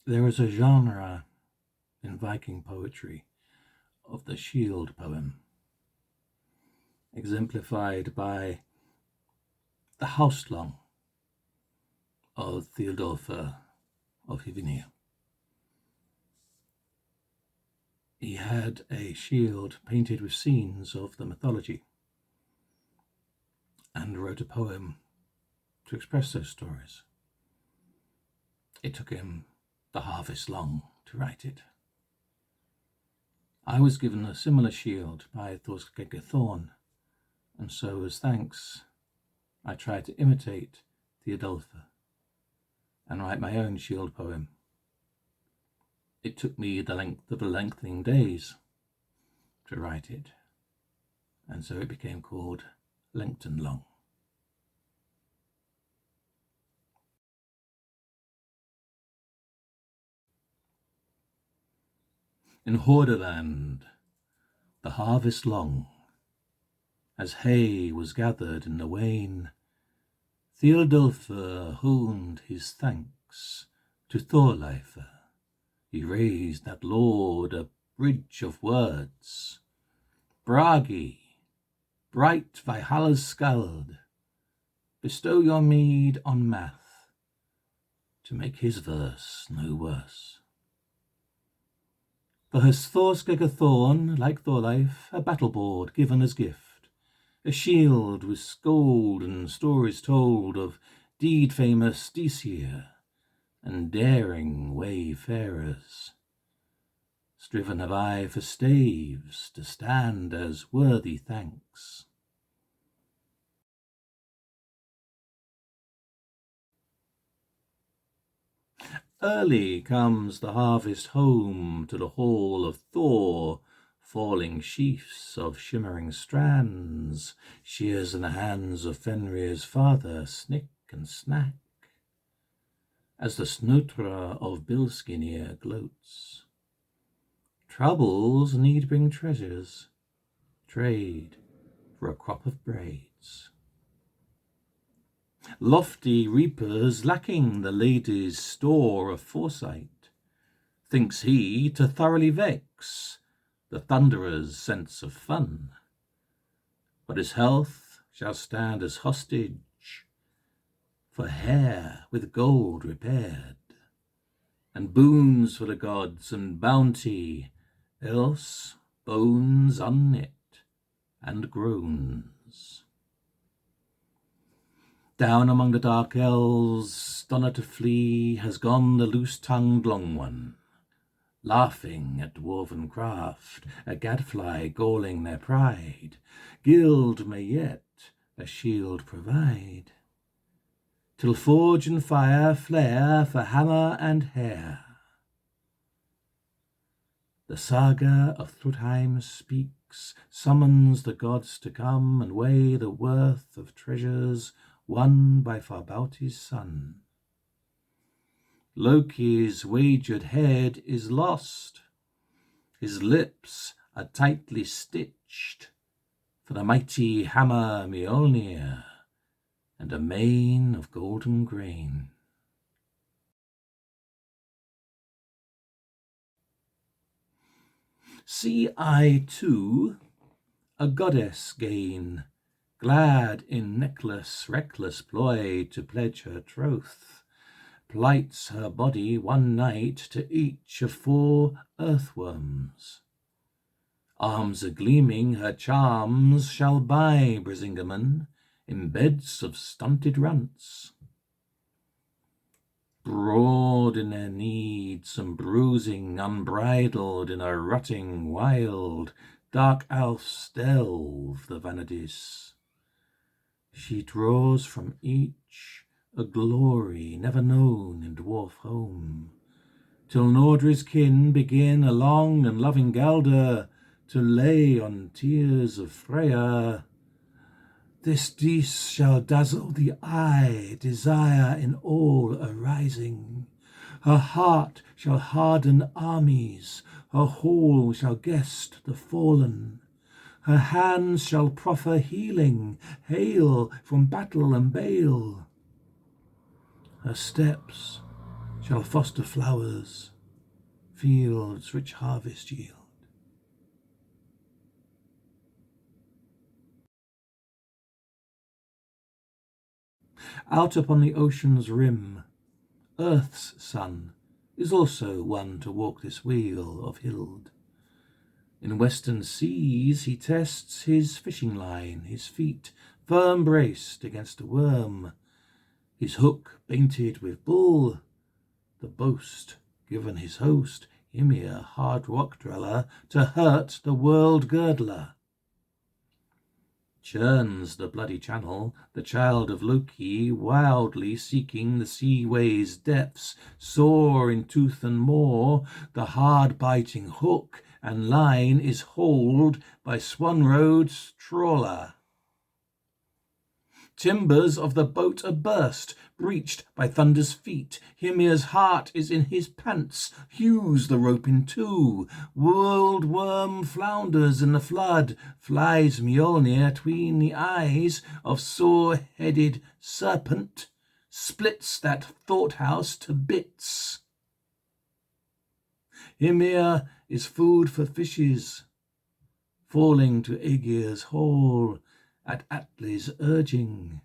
There is a genre in Viking poetry of the shield poem, exemplified by the Houselong of Theodulf of Hivinia. He had a shield painted with scenes of the mythology and wrote a poem to express those stories. It took him the harvest long to write it. I was given a similar shield by Thorskegethorn, and so as thanks, I tried to imitate Theodulfa and write my own shield poem. It took me the length of the lengthening days to write it, and so it became called Lenctenlong. In Hordaland, the harvest long, as hay was gathered in the wain, Theodulfa hooned his thanks to Thorleifr. He raised that lord a bridge of words. Bragi, bright Valhalla's skald, bestow your mead on Math, to make his verse no worse. For has Thorskegethorn, like Thorleif, a battle board given as gift, a shield with gold and stories told of deed-famous Disir and daring wayfarers. Striven have I for staves to stand as worthy thanks. Early comes the harvest home to the hall of Thor, falling sheafs of shimmering strands, shears in the hands of Fenrir's father, Snick and Snack, as the Snotra of Bilskirnir gloats. Troubles need bring treasures, trade for a crop of braids. Lofty reapers lacking the lady's store of foresight, thinks he to thoroughly vex the thunderer's sense of fun. But his health shall stand as hostage for hair with gold repaired, and boons for the gods and bounty, else bones unknit and groans. Down among the dark elves, donna to flee, has gone the loose-tongued long one, laughing at dwarven craft, a gadfly galling their pride. Guild may yet a shield provide, till forge and fire flare for hammer and hair. The saga of Thrudheim speaks, summons the gods to come and weigh the worth of treasures won by Farbauti's son. Loki's wagered head is lost. His lips are tightly stitched for the mighty hammer Mjolnir and a mane of golden grain. See I too a goddess gain, glad in necklace reckless ploy to pledge her troth, plights her body one night to each of 4 earthworms. Arms a-gleaming her charms shall buy Brisingamen in beds of stunted runts. Broad in their needs and bruising, unbridled in a rutting wild, dark elves delve the Vanadis. She draws from each a glory never known in dwarf home, till Nordri's kin begin a long and loving Galder to lay on tears of Freya. This Dis shall dazzle the eye, desire in all arising. Her heart shall harden armies, her hall shall guest the fallen. Her hands shall proffer healing, hail from battle and bale. Her steps shall foster flowers, fields rich harvest yield. Out upon the ocean's rim, Earth's son is also one to walk this wheel of Hild. In western seas he tests his fishing line, his feet firm braced against a worm, his hook baited with bull, the boast given his host, Ymir, hard rock dweller, to hurt the world girdler. Churns the bloody channel, the child of Loki, wildly seeking the seaway's depths, sore in tooth and maw, the hard-biting hook and line is hauled by Swanroad's trawler. Timbers of the boat are burst, breached by thunder's feet. Hymir's heart is in his pants, hews the rope in two. World worm flounders in the flood, flies Mjolnir 'tween the eyes of sore-headed serpent, splits that thought house to bits. Ymir is food for fishes, falling to Aegir's hall at Atli's urging.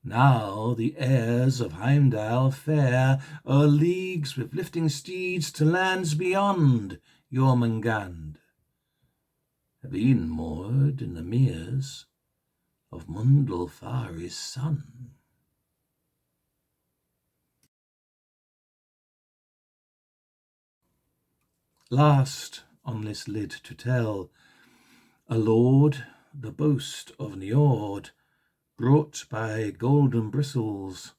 Now the heirs of Heimdall fare o'er leagues with lifting steeds to lands beyond Jormungand, have e'en moored in the meres of Mundulfari's son. Last on this lid to tell, a lord, the boast of Njord, brought by golden bristles,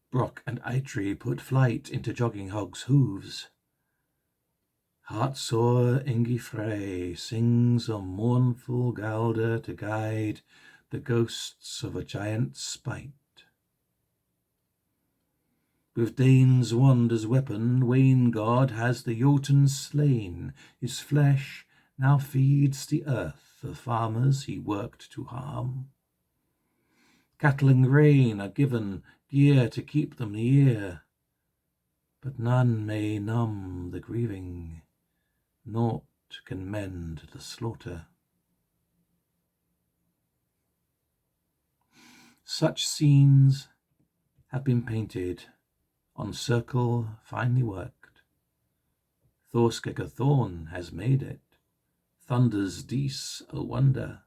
Brock and Eitri put flight into Jogging Hog's hooves. Heartsore Ingi Frey sings a mournful gauder to guide the ghosts of a giant's spite. With Dane's wand as weapon, Wain God has the Jotun slain. His flesh now feeds the earth of farmers he worked to harm. Cattle and grain are given, gear to keep them the year, but none may numb the grieving, naught can mend the slaughter. Such scenes have been painted on circle finely worked. Thorskegger Thorn has made it, thunder's Dis a wonder.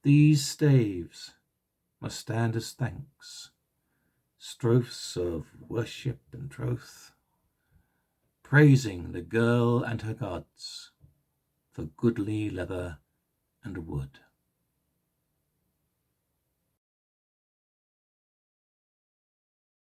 These staves must stand as thanks, strophes of worship and troth, praising the girl and her gods for goodly leather and wood.